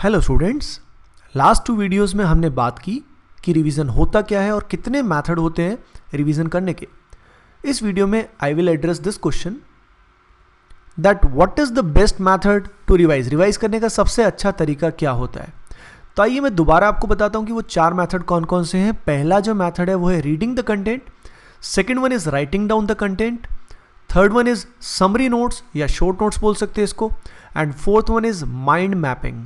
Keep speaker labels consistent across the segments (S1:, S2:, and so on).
S1: Hello students, last 2 videos में हमने बात की कि रिवीजन होता क्या है और कितने मेथड होते हैं रिवीजन करने के। इस वीडियो में I will address this question that what is the best method to revise करने का सबसे अच्छा तरीका क्या होता है। तो आइए मैं दोबारा आपको बताता हूं कि वो 4 मेथड कौन कौन से हैं। पहला जो मेथड है वो है reading the content, second one is writing down the content, third one is summary notes या शॉर्ट नोट्स बोल सकते हैं इसको, and fourth one is mind mapping.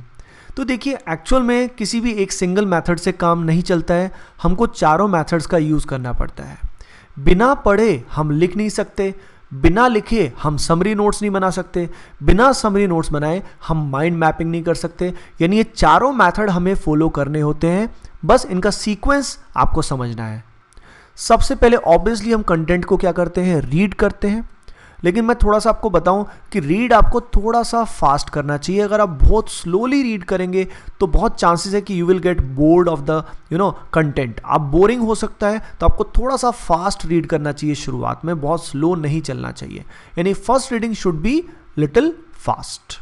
S1: तो देखिए एक्चुअल में किसी भी एक सिंगल मेथड से काम नहीं चलता है, हमको चारों मेथड्स का यूज़ करना पड़ता है। बिना पढ़े हम लिख नहीं सकते, बिना लिखे हम समरी नोट्स नहीं बना सकते, बिना समरी नोट्स बनाए हम माइंड मैपिंग नहीं कर सकते। यानी ये चारों मेथड हमें फॉलो करने होते हैं, बस इनका सीक्वेंस आपको समझना है। सबसे पहले ऑब्वियसली हम कंटेंट को क्या करते हैं, रीड करते हैं। लेकिन मैं थोड़ा सा आपको बताऊं कि रीड आपको थोड़ा सा फास्ट करना चाहिए। अगर आप बहुत स्लोली रीड करेंगे तो बहुत चांसेस है कि you will get bored of the content. आप बोरिंग हो सकता है, तो आपको थोड़ा सा फास्ट रीड करना चाहिए शुरुआत में, बहुत स्लो नहीं चलना चाहिए। यानी first reading should be little fast.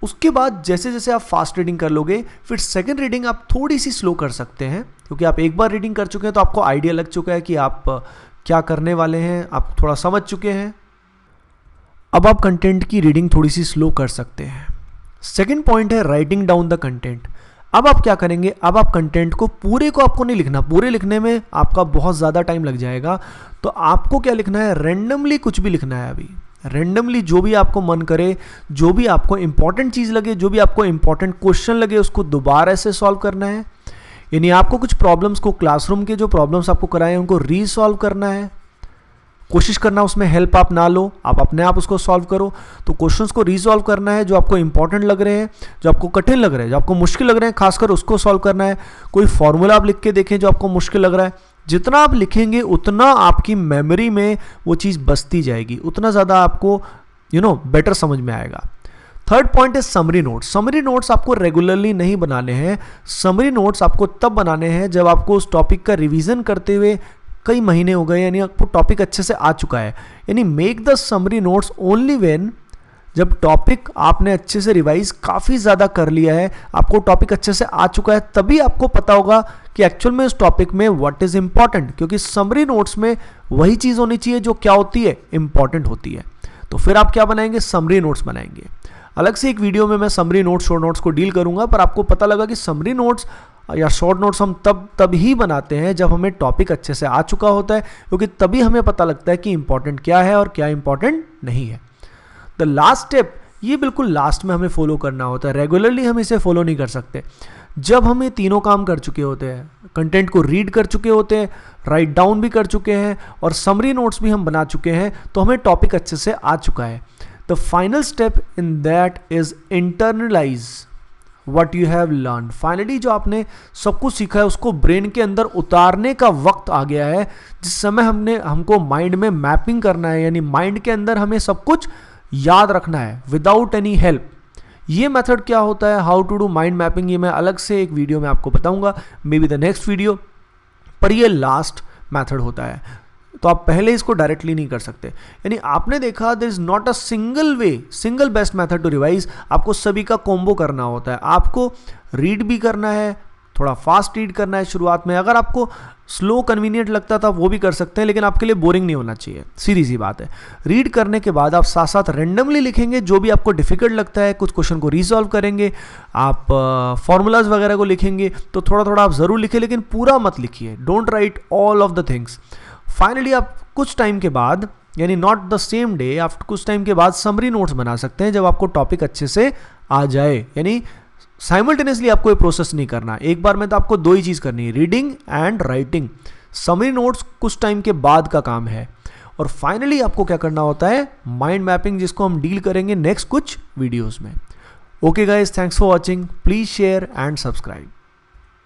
S1: उसके बाद जैसे जैसे आप फास्ट रीडिंग कर लोगे, फिर सेकेंड रीडिंग आप थोड़ी सी स्लो कर सकते हैं, क्योंकि आप एक बार रीडिंग कर चुके हैं तो आपको आइडिया लग चुका है कि आप क्या करने वाले हैं, आप थोड़ा समझ चुके हैं। अब आप कंटेंट की रीडिंग थोड़ी सी स्लो कर सकते हैं। सेकंड पॉइंट है राइटिंग डाउन द कंटेंट। अब आप क्या करेंगे, अब आप कंटेंट को पूरे को आपको नहीं लिखना, पूरे लिखने में आपका बहुत ज़्यादा टाइम लग जाएगा। तो आपको क्या लिखना है, रेंडमली कुछ भी लिखना है। अभी रेंडमली जो भी आपको मन करे, जो भी आपको इंपॉर्टेंट चीज़ लगे, जो भी आपको इंपॉर्टेंट क्वेश्चन लगे, उसको दोबारा से सॉल्व करना है। यानी आपको कुछ प्रॉब्लम्स को, क्लासरूम के जो प्रॉब्लम्स आपको कराए हैं उनको रीसॉल्व करना है। कोशिश करना उसमें हेल्प आप ना लो, आप अपने आप उसको सॉल्व करो। तो क्वेश्चंस को रीसॉल्व करना है, जो आपको इंपॉर्टेंट लग रहे हैं, जो आपको कठिन लग रहे हैं, जो आपको मुश्किल लग रहे हैं, खासकर उसको सॉल्व करना है। कोई फॉर्मूला आप लिख के देखें जो आपको मुश्किल लग रहा है। जितना आप लिखेंगे उतना आपकी मेमोरी में वो चीज़ बसती जाएगी, उतना ज़्यादा आपको बेटर समझ में आएगा। थर्ड पॉइंट है समरी नोट्स। समरी नोट्स आपको रेगुलरली नहीं बनाने हैं। समरी नोट्स आपको तब बनाने हैं जब आपको उस टॉपिक का रिवीजन करते हुए कई महीने हो गए, यानी आपको टॉपिक अच्छे से आ चुका है। यानी make the summary notes only when, जब टॉपिक आपने अच्छे से रिवाइज काफ़ी ज़्यादा कर लिया है, आपको टॉपिक अच्छे से आ चुका है, तभी आपको पता होगा कि एक्चुअल में उस टॉपिक में व्हाट इज़ इंपॉर्टेंट। क्योंकि समरी नोट्स में वही चीज़ होनी चाहिए जो क्या होती है, इंपॉर्टेंट होती है। तो फिर आप क्या बनाएंगे, समरी नोट्स बनाएंगे। अलग से एक वीडियो में मैं समरी नोट्स, शॉर्ट नोट्स को डील करूंगा, पर आपको पता लगा कि समरी नोट्स या शॉर्ट नोट्स हम तब ही बनाते हैं जब हमें टॉपिक अच्छे से आ चुका होता है, क्योंकि तभी हमें पता लगता है कि इंपॉर्टेंट क्या है और क्या इंपॉर्टेंट नहीं है। द लास्ट स्टेप, ये बिल्कुल लास्ट में हमें फॉलो करना होता है, रेगुलरली हम इसे फॉलो नहीं कर सकते। जब हम ये तीनों काम कर चुके होते हैं, कंटेंट को रीड कर चुके होते हैं, राइट डाउन भी कर चुके हैं और समरी नोट्स भी हम बना चुके हैं, तो हमें टॉपिक अच्छे से आ चुका है। The final step in that is internalize what you have learned. Finally जो आपने सब कुछ सीखा है उसको ब्रेन के अंदर उतारने का वक्त आ गया है, जिस समय हमको माइंड में मैपिंग करना है। यानी माइंड के अंदर हमें सब कुछ याद रखना है विदाउट एनी हेल्प। ये मेथड क्या होता है, how to do mind mapping, ये मैं अलग से एक वीडियो में आपको बताऊंगा, maybe the next video. पर ये लास्ट मेथड होता है, तो आप पहले इसको डायरेक्टली नहीं कर सकते। यानी आपने देखा there is not a single way, single best method to revise. आपको सभी का कॉम्बो करना होता है। आपको रीड भी करना है, थोड़ा फास्ट रीड करना है शुरुआत में। अगर आपको स्लो कन्वीनियंट लगता था वो भी कर सकते हैं, लेकिन आपके लिए बोरिंग नहीं होना चाहिए, सीधी सी बात है। रीड करने के बाद आप साथ साथ रेंडमली लिखेंगे जो भी आपको डिफिकल्ट लगता है, कुछ क्वेश्चन को रिजॉल्व करेंगे, आप फॉर्मूलाज वगैरह को लिखेंगे। तो थोड़ा थोड़ा आप ज़रूर लिखें, लेकिन पूरा मत लिखिए, don't write all of the things. Finally आप कुछ टाइम के बाद, यानी not the same day, after कुछ टाइम के बाद समरी नोट्स बना सकते हैं जब आपको टॉपिक अच्छे से आ जाए। यानी साइमल्टेनियसली आपको ये प्रोसेस नहीं करना, एक बार में तो आपको 2 ही चीज़ करनी है, reading and writing. Summary notes कुछ टाइम के बाद का काम है। और फाइनली आपको क्या करना होता है, माइंड मैपिंग, जिसको हम डील करेंगे नेक्स्ट कुछ वीडियोज़ में। Okay guys, thanks for watching, please share and subscribe.